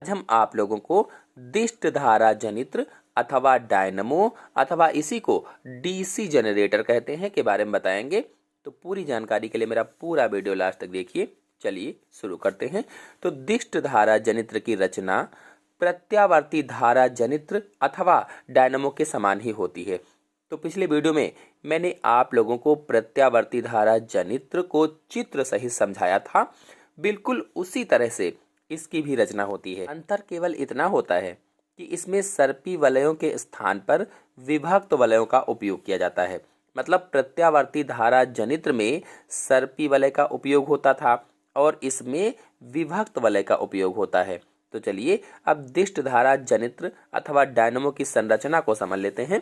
हम आप लोगों को दिष्ट धारा जनित्र अथवा डायनमो अथवा इसी को डीसी जनरेटर कहते हैं के बारे में बताएंगे। तो पूरी जानकारी के लिए मेरा पूरा वीडियो लास्ट तक देखिए। चलिए शुरू करते हैं। तो दिष्ट धारा जनित्र की रचना प्रत्यावर्ती धारा जनित्र अथवा डायनमो के समान ही होती है। तो पिछले वीडियो में मैंने आप लोगों को प्रत्यावर्ती धारा जनित्र को चित्र सहित समझाया था। बिल्कुल उसी तरह से इसकी भी रचना होती है। अंतर केवल इतना होता है कि इसमें सर्पी वलयों के स्थान पर विभक्त वलयों का उपयोग किया जाता है। मतलब प्रत्यावर्ती धारा जनित्र में सर्पी वलय का उपयोग होता था और इसमें विभक्त वलय का उपयोग होता है। तो चलिए अब दिष्ट धारा जनित्र अथवा डायनमो की संरचना को समझ लेते हैं।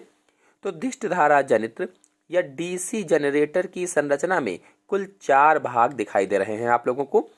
तो दिष्ट धारा जनित्र या डीसी जनरेटर की संरचना में कुल 4 भाग दिखाई दे रहे हैं आप लोगों को।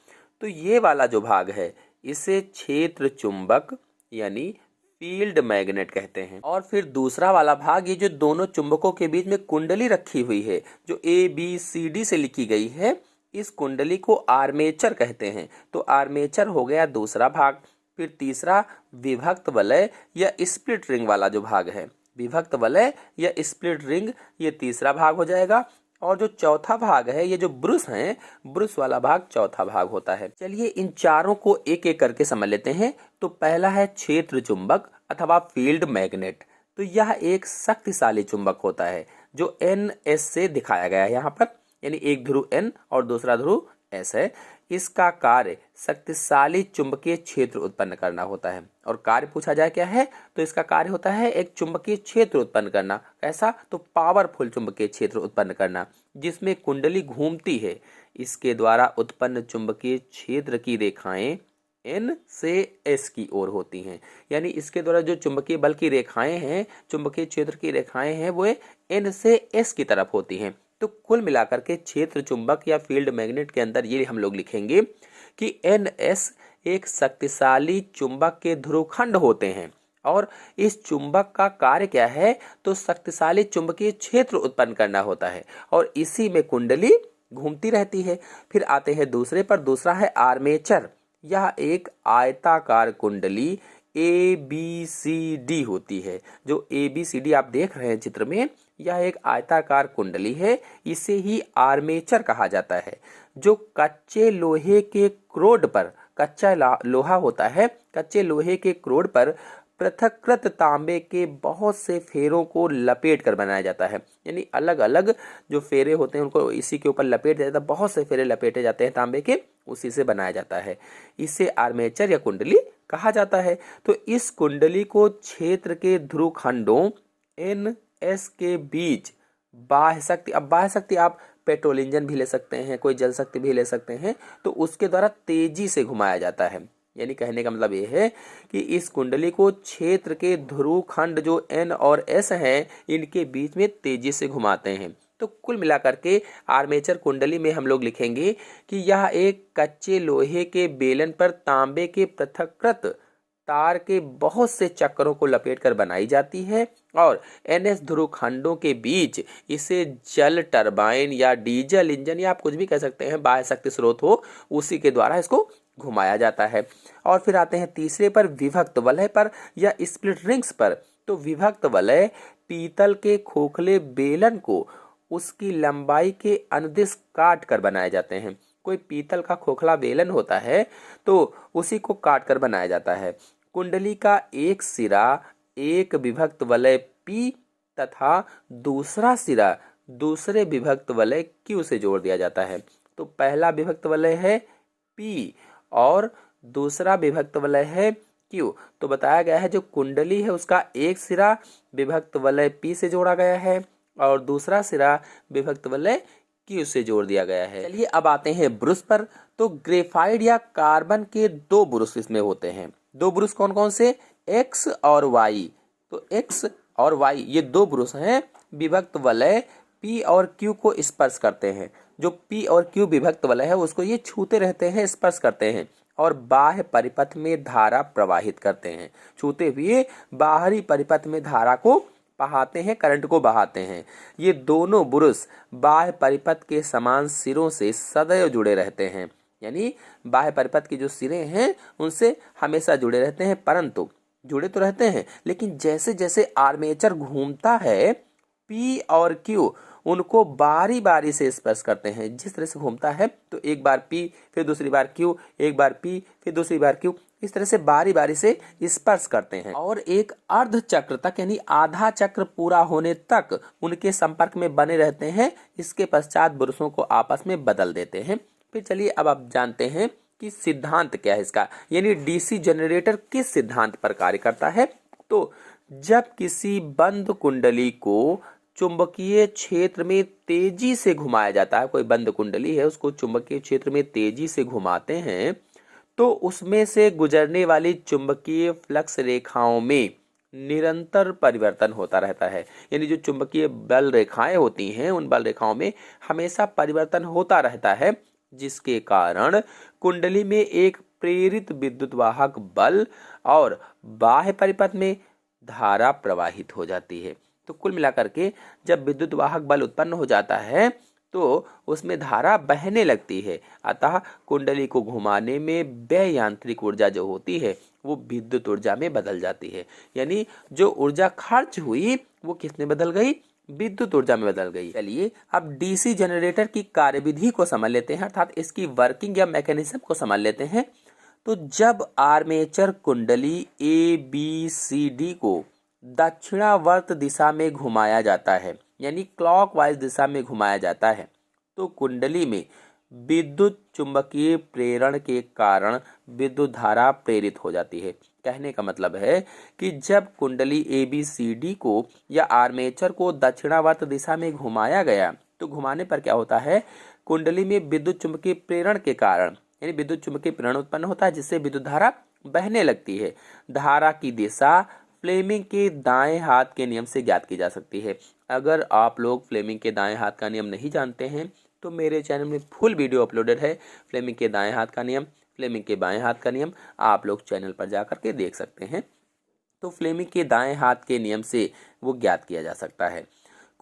तो ये वाला जो भाग है इसे क्षेत्र चुंबक यानी फील्ड मैग्नेट कहते हैं। और फिर दूसरा वाला भाग, ये जो दोनों चुंबकों के बीच में कुंडली रखी हुई है जो ABCD से लिखी गई है, इस कुंडली को आर्मेचर कहते हैं। तो आर्मेचर हो गया दूसरा भाग। फिर तीसरा विभक्त वलय या स्प्लिट रिंग वाला जो भाग है, विभक्त वलय या स्प्लिट रिंग, ये तीसरा भाग हो जाएगा। और जो चौथा भाग है, ये जो ब्रुश है, ब्रुश वाला भाग चौथा भाग होता है। चलिए इन चारों को एक एक करके समझ लेते हैं। तो पहला है क्षेत्र चुंबक अथवा फील्ड मैग्नेट। तो यह एक शक्तिशाली चुंबक होता है जो NS से दिखाया गया है यहाँ पर, यानी एक ध्रुव N और दूसरा ध्रुव S है। इसका कार्य शक्तिशाली चुंबकीय क्षेत्र उत्पन्न करना होता है। और कार्य पूछा जाए क्या है, तो इसका कार्य होता है एक चुंबकीय क्षेत्र उत्पन्न करना। कैसा? तो पावरफुल चुंबकीय क्षेत्र उत्पन्न करना जिसमें कुंडली घूमती है। इसके द्वारा उत्पन्न चुंबकीय क्षेत्र की रेखाएं N से S की ओर होती हैं। यानी इसके द्वारा जो चुंबकीय बल की रेखाएं हैं, चुंबकीय क्षेत्र की रेखाएं हैं, वो N से S की तरफ होती हैं। तो कुल मिलाकर के क्षेत्र चुंबक या फील्ड मैग्नेट के अंदर ये हम लोग लिखेंगे कि NS एक शक्तिशाली चुंबक के ध्रुवखंड होते हैं। और इस चुंबक का कार्य क्या है, तो शक्तिशाली चुंबकीय क्षेत्र उत्पन्न करना होता है और इसी में कुंडली घूमती रहती है। फिर आते हैं दूसरे पर, दूसरा है आर्मेचर। यह एक आयताकार कुंडली ABCD होती है। जो ABCD आप देख रहे हैं चित्र में, यह एक आयताकार कुंडली है। इसे ही आर्मेचर कहा जाता है। जो कच्चे लोहे के क्रोड पर, कच्चा लोहा होता है, कच्चे लोहे के क्रोड पर पृथक्कृत तांबे के बहुत से फेरों को लपेट कर बनाया जाता है। यानी अलग अलग जो फेरे होते हैं उनको इसी के ऊपर लपेट दिया जाता है। बहुत से फेरे लपेटे जाते हैं तांबे के, उसी से बनाया जाता है। इसे आर्मेचर या कुंडली कहा जाता है। तो इस कुंडली को क्षेत्र के ध्रुव खंडों NS के बीच बाह्य शक्ति, अब बाह्य शक्ति आप पेट्रोल इंजन भी ले सकते हैं, कोई जल शक्ति भी ले सकते हैं, तो उसके द्वारा तेजी से घुमाया जाता है। यानी कहने का मतलब ये है कि इस कुंडली को क्षेत्र के ध्रुव खंड जो N और S हैं, इनके बीच में तेजी से घुमाते हैं। तो कुल मिलाकर के आर्मेचर कुंडली में हम लोग लिखेंगे कि यह एक कच्चे लोहे के बेलन पर तांबे के पृथक्कृत तार के बहुत से चक्रों को लपेटकर बनाई जाती है और NS ध्रुव खंडों के बीच इसे जल टरबाइन या डीजल इंजन या आप कुछ भी कह सकते हैं, बाह्य शक्ति स्रोत हो, उसी के द्वारा इसको घुमाया जाता है। और फिर आते हैं तीसरे पर, विभक्त वलय पर या स्प्लिट रिंग्स पर। तो विभक्त वलय पीतल के खोखले बेलन को उसकी लंबाई के अनुदिश काट कर बनाए जाते हैं। कोई पीतल का खोखला बेलन होता है तो उसी को काट कर बनाया जाता है। कुंडली का एक सिरा एक विभक्त वलय P तथा दूसरा सिरा दूसरे विभक्त वलय Q से जोड़ दिया जाता है। तो पहला विभक्त वलय है P और दूसरा विभक्त वलय है Q। तो बताया गया है जो कुंडली है उसका एक सिरा विभक्त वलय P से जोड़ा गया है और दूसरा सिरा विभक्त वलय Q से जोड़ दिया गया है। चलिए अब आते हैं ब्रुश पर। तो ग्रेफाइट या कार्बन के 2 ब्रुश इसमें होते हैं। 2 ब्रुश कौन कौन से? X और Y। तो X और Y ये 2 ब्रुश हैं, विभक्त वलय P और Q को स्पर्श करते हैं। जो P और Q विभक्त वलय है उसको ये छूते रहते हैं, स्पर्श करते हैं और बाह्य परिपथ में धारा प्रवाहित करते हैं। छूते हुए बाहरी परिपथ में धारा को बहाते हैं, करंट को बहाते हैं। ये दोनों ब्रुश बाह्य परिपथ के समान सिरों से सदैव जुड़े रहते हैं। यानी बाह्य परिपथ के जो सिरे हैं उनसे हमेशा जुड़े रहते हैं, परंतु जुड़े तो रहते हैं लेकिन जैसे जैसे आर्मेचर घूमता है पी और क्यू उनको बारी बारी से स्पर्श करते हैं। जिस तरह से घूमता है तो एक बार पी फिर दूसरी बार क्यू, एक बार पी फिर दूसरी बार क्यू, इस तरह से बारी बारी से स्पर्श करते हैं और एक अर्ध चक्र तक यानी आधा चक्र पूरा होने तक उनके संपर्क में बने रहते हैं। इसके पश्चात बुरुशों को आपस में बदल देते हैं। फिर चलिए अब आप जानते हैं कि सिद्धांत क्या है इसका, यानी डीसी जनरेटर किस सिद्धांत पर कार्य करता है। तो जब किसी बंद कुंडली को चुंबकीय क्षेत्र में तेजी से घुमाया जाता है, कोई बंद कुंडली है उसको चुंबकीय क्षेत्र में तेजी से घुमाते हैं तो उसमें से गुजरने वाली चुंबकीय फ्लक्स रेखाओं में निरंतर परिवर्तन होता रहता है। यानी जो चुंबकीय बल रेखाएं होती हैं उन बल रेखाओं में हमेशा परिवर्तन होता रहता है, जिसके कारण कुंडली में एक प्रेरित विद्युत वाहक बल और बाह्य परिपथ में धारा प्रवाहित हो जाती है। तो कुल मिलाकर के जब विद्युत वाहक बल उत्पन्न हो जाता है तो उसमें धारा बहने लगती है, अतः कुंडली को घुमाने में व्यय यांत्रिक ऊर्जा जो होती है वो विद्युत ऊर्जा में बदल जाती है। यानी जो ऊर्जा खर्च हुई वो किसमें बदल गई, विद्युत ऊर्जा में बदल गई। चलिए अब डीसी जनरेटर की कार्यविधि को समझ लेते हैं, अर्थात इसकी वर्किंग या मैकेनिज्म को समझ लेते हैं। तो जब आर्मेचर कुंडली ABCD को दक्षिणावर्त दिशा में घुमाया जाता है यानी क्लॉकवाइज दिशा में घुमाया जाता है तो कुंडली में विद्युत चुंबकीय प्रेरण के कारण विद्युत धारा प्रेरित हो जाती है। कहने का मतलब है कि जब कुंडली ABCD को या आर्मेचर को दक्षिणावर्त दिशा में घुमाया गया तो घुमाने पर क्या होता है, कुंडली में विद्युत चुंबकीय प्रेरण के कारण यानी विद्युत चुंबकीय प्रेरण उत्पन्न होता है जिससे विद्युत धारा बहने लगती है। धारा की दिशा फ्लेमिंग के दाएं हाथ के नियम से ज्ञात की जा सकती है। अगर आप लोग फ्लेमिंग के दाएं हाथ का नियम नहीं जानते हैं तो मेरे चैनल में फुल वीडियो अपलोडेड है, फ्लेमिंग के दाएं हाथ का नियम, फ्लेमिंग के बाएं हाथ का नियम, आप लोग चैनल पर जा करके देख सकते हैं। तो फ्लेमिंग के दाएं हाथ के नियम से वो ज्ञात किया जा सकता है।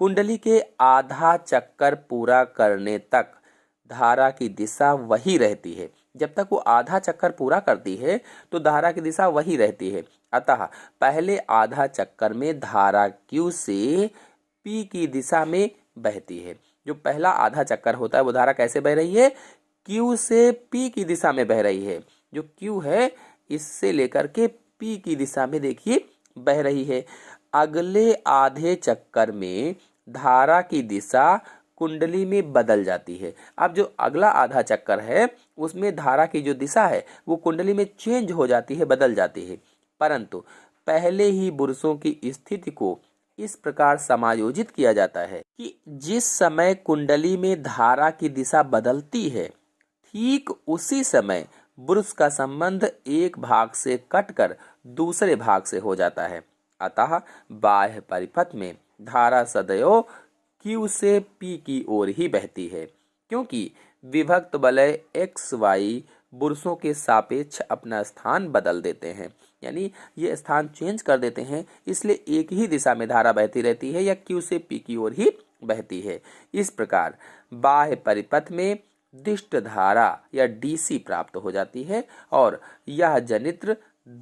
कुंडली के आधा चक्कर पूरा करने तक धारा की दिशा वही रहती है। जब तक वो आधा चक्कर पूरा करती है तो धारा की दिशा वही रहती है, अतः पहले आधा चक्कर में धारा Q से P की दिशा में बहती है। जो पहला आधा चक्कर होता है वो धारा कैसे बह रही है, Q से P की दिशा में बह रही है। जो Q है इससे लेकर के P की दिशा में देखिए बह रही है। अगले आधे चक्कर में धारा की दिशा कुंडली में बदल जाती है। अब जो अगला आधा चक्कर है उसमें धारा की जो दिशा है वो कुंडली में चेंज हो जाती है, बदल जाती है, परंतु पहले ही बुरुशों की स्थिति को इस प्रकार समायोजित किया जाता है कि जिस समय कुंडली में धारा की दिशा बदलती है ठीक उसी समय बुरुश का संबंध एक भाग से कटकर दूसरे भाग से हो जाता है। अतः बाह्य परिपथ में धारा सदैव Q से P की ओर ही बहती है, क्योंकि विभक्त वलय XY बुरुशों के सापेक्ष अपना स्थान बदल देते हैं, यानी ये स्थान चेंज कर देते हैं, इसलिए एक ही दिशा में धारा बहती रहती है या Q से P की ओर ही बहती है। इस प्रकार बाह्य परिपथ में दिष्ट धारा या DC प्राप्त हो जाती है और यह जनित्र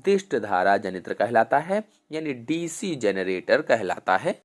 दिष्ट धारा जनित्र कहलाता है, यानी DC जनरेटर कहलाता है।